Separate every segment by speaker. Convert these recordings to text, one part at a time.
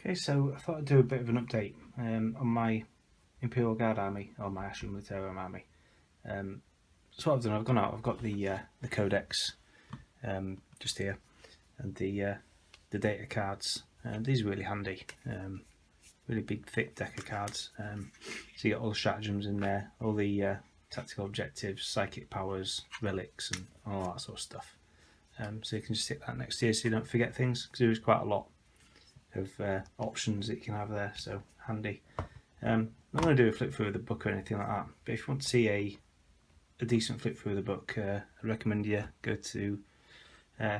Speaker 1: Okay, so I thought I'd do a bit of an update on my Imperial Guard army, or my Astra Militarum army. So what I've done, I've gone out, I've got the codex just here, and the data cards. These are really handy, really big thick deck of cards. So you got all the stratagems in there, all the tactical objectives, psychic powers, relics, and all that sort of stuff. So you can just stick that next to you so you don't forget things, because there is quite a lot of options that you can have there, so handy. I'm not going to do a flip through of the book or anything like that, but if you want to see a decent flip through of the book, I recommend you go to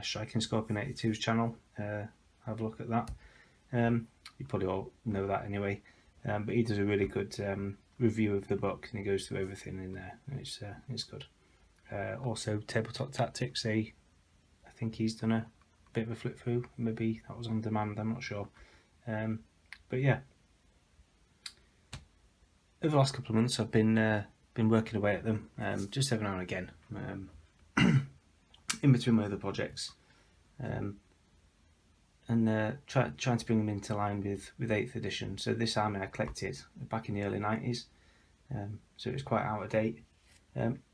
Speaker 1: Striking Scorpion 82's channel, have a look at that. You probably all know that anyway, but he does a really good review of the book, and he goes through everything in there, and it's good. Also, Tabletop Tactics, I think he's done a bit of a flip through, maybe that was on demand, I'm not sure. But yeah, over the last couple of months I've been working away at them, just every now and again, in between my other projects, and trying to bring them into line with 8th edition. So this army I collected back in the early 90s, so it's quite out of date.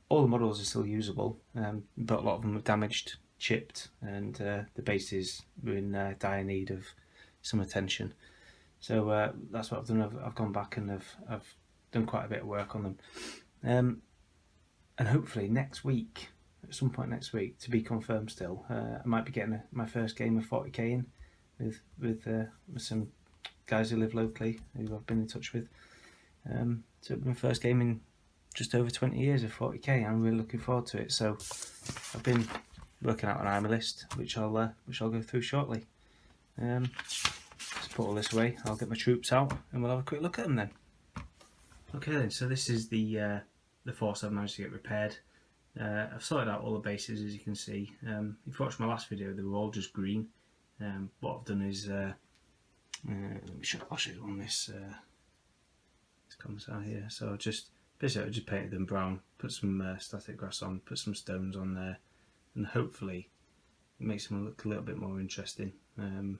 Speaker 1: All the models are still usable, but a lot of them were damaged, chipped, and the bases were in dire need of some attention. So that's what I've done. I've gone back and I've done quite a bit of work on them, and hopefully next week, at some point next week, to be confirmed still, I might be getting my first game of 40k in with some guys who live locally who I've been in touch with. So my first game in just over 20 years of 40k. I'm really looking forward to it. So I've been working out an army list, which I'll go through shortly. Let's put all this away. I'll get my troops out, and we'll have a quick look at them then. Okay, then. So this is the force I've managed to get repaired. I've sorted out all the bases, as you can see. If you watched my last video, they were all just green. What I've done is, I'll show you on this comes out here. So basically I just painted them brown, put some static grass on, put some stones on there, and hopefully it makes them look a little bit more interesting, a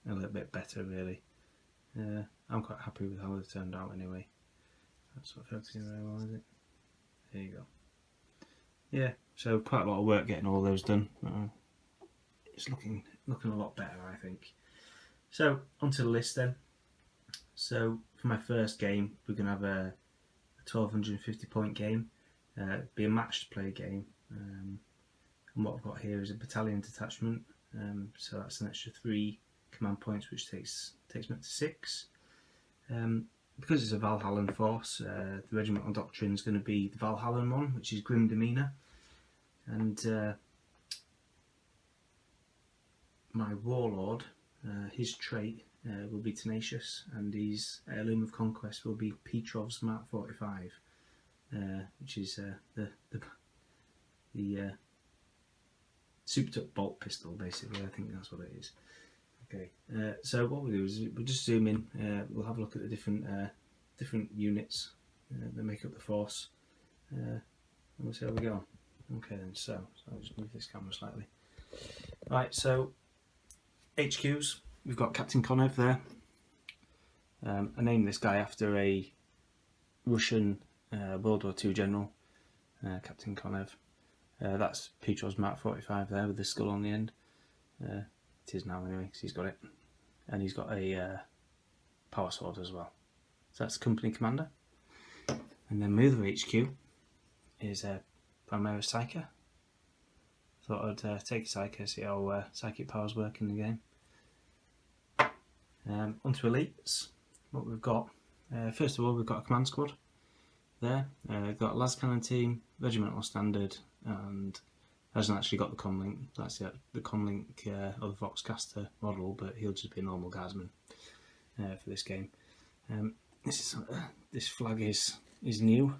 Speaker 1: little bit better really. I'm quite happy with how they've turned out anyway. That's not focusing very well, is it? There you go. Yeah, so quite a lot of work getting all those done. It's looking a lot better, I think. So onto the list then. So for my first game, we're going to have a 1250 point game. Be a matched play game. And what I've got here is a battalion detachment. So that's an extra 3 command points, which takes me up to 6. Because it's a Valhallan force, the regimental doctrine is going to be the Valhallan one, which is grim demeanour. And my warlord, his trait will be tenacious, and his heirloom of conquest will be Petrov's Mark 45, which is the souped up bolt pistol, basically. I think that's what it is. Okay, so what we'll do is we'll just zoom in. We'll have a look at the different units that make up the force, and we'll see how we go. Okay then, so I'll just move this camera slightly. Right, so HQs, we've got Captain Konev there. I named this guy after a Russian World War II general, Captain Konev. That's Petrov's Mark 45 there with the skull on the end. It is now anyway, because he's got it. And he's got a power sword as well. So that's company commander. And then my other HQ is Primera Psyker. Thought I'd take a Psyker, see how psychic powers work in the game. Onto elites. What we've got, first of all, we've got a command squad there. We've got a las cannon team, regimental standard, and hasn't actually got the conlink. That's the conlink or the Voxcaster model, but he'll just be a normal guardsman for this game. This flag is new.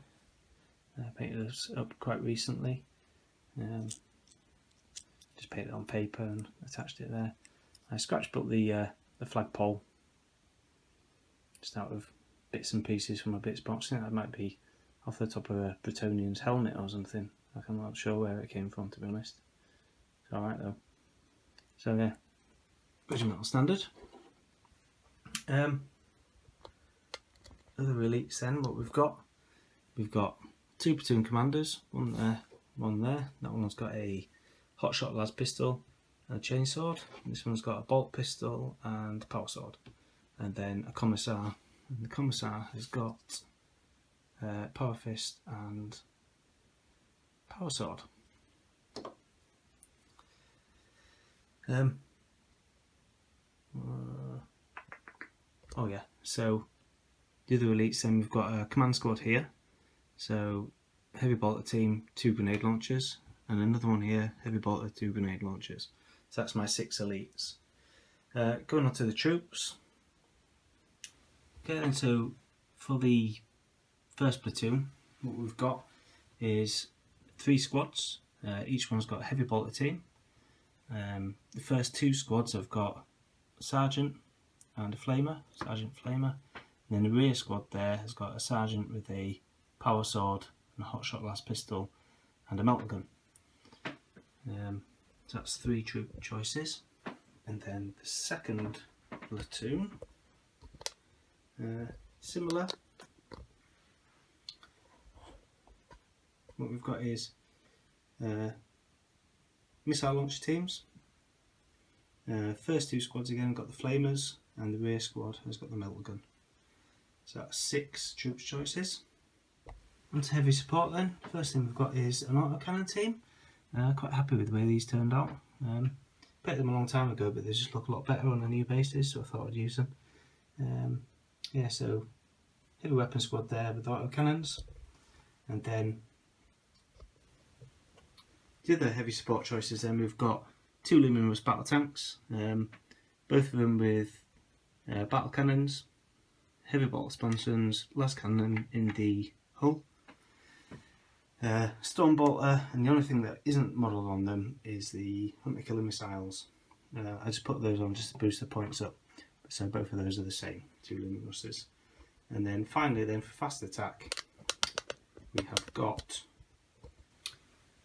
Speaker 1: Painted this up quite recently. Just painted it on paper and attached it there. I scratch built the flagpole just out of bits and pieces from a bits box. I think that might be off the top of a Bretonian's helmet or something. I'm not sure where it came from, to be honest. It's alright though. So yeah, regimental standard. Other elites then, what we've got 2 platoon commanders, one there, one there. That one's got a hotshot las pistol and a chainsword. This one's got a bolt pistol and power sword. And then a commissar, and the commissar has got power fist and power sword. Oh yeah, so the other elites then, we've got a command squad here. So heavy bolter team, 2 grenade launchers, and another one here, heavy bolter, 2 grenade launchers. So that's my 6 elites. Going on to the troops. Okay, and so for the first platoon, what we've got is 3 squads. Each one's got a heavy bolter team. The first 2 squads have got a sergeant and a flamer, sergeant flamer. And then the rear squad there has got a sergeant with a power sword and a hotshot las pistol and a melter gun. So that's 3 troop choices. And then the second platoon, similar. What we've got is missile launcher teams. First 2 squads again got the flamers, and the rear squad has got the melter gun. So that's 6 troops choices. On to heavy support then. First thing we've got is an autocannon team. Quite happy with the way these turned out. Picked them a long time ago, but they just look a lot better on the new bases, so I thought I'd use them. Yeah, so heavy weapon squad there with autocannons, and then the other heavy support choices. Then we've got 2 luminous battle tanks, both of them with battle cannons, heavy bolter sponsons, las cannon in the hull, storm bolter, and the only thing that isn't modelled on them is the hunter killer missiles. I just put those on just to boost the points up, so both of those are the same, 2 luminouses. And then finally, then for fast attack, we have got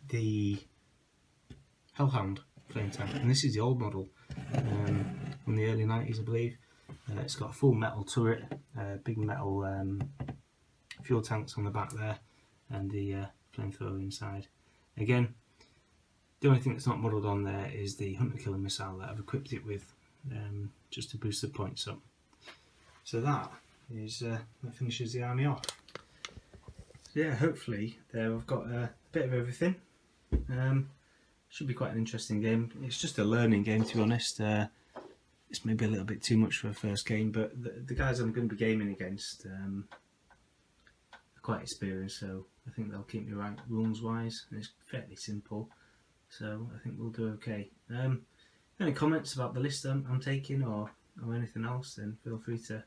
Speaker 1: the Hellhound flame tank, and this is the old model from the early 90s, I believe. It's got a full metal turret, big metal fuel tanks on the back there, and the flamethrower inside. Again, the only thing that's not modelled on there is the hunter killer missile that I've equipped it with, just to boost the points up. So that finishes the army off. So yeah, hopefully there I've got a bit of everything. Should be quite an interesting game. It's just a learning game, to be honest. It's maybe a little bit too much for a first game, but the guys I'm going to be gaming against are quite experienced, so I think they'll keep me right rules wise. And it's fairly simple, so I think we'll do okay. Any comments about the list I'm taking, or anything else, then feel free to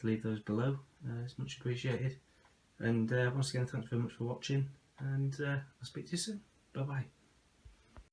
Speaker 1: leave those below. It's much appreciated. And once again, thanks very much for watching, and I'll speak to you soon. Bye bye.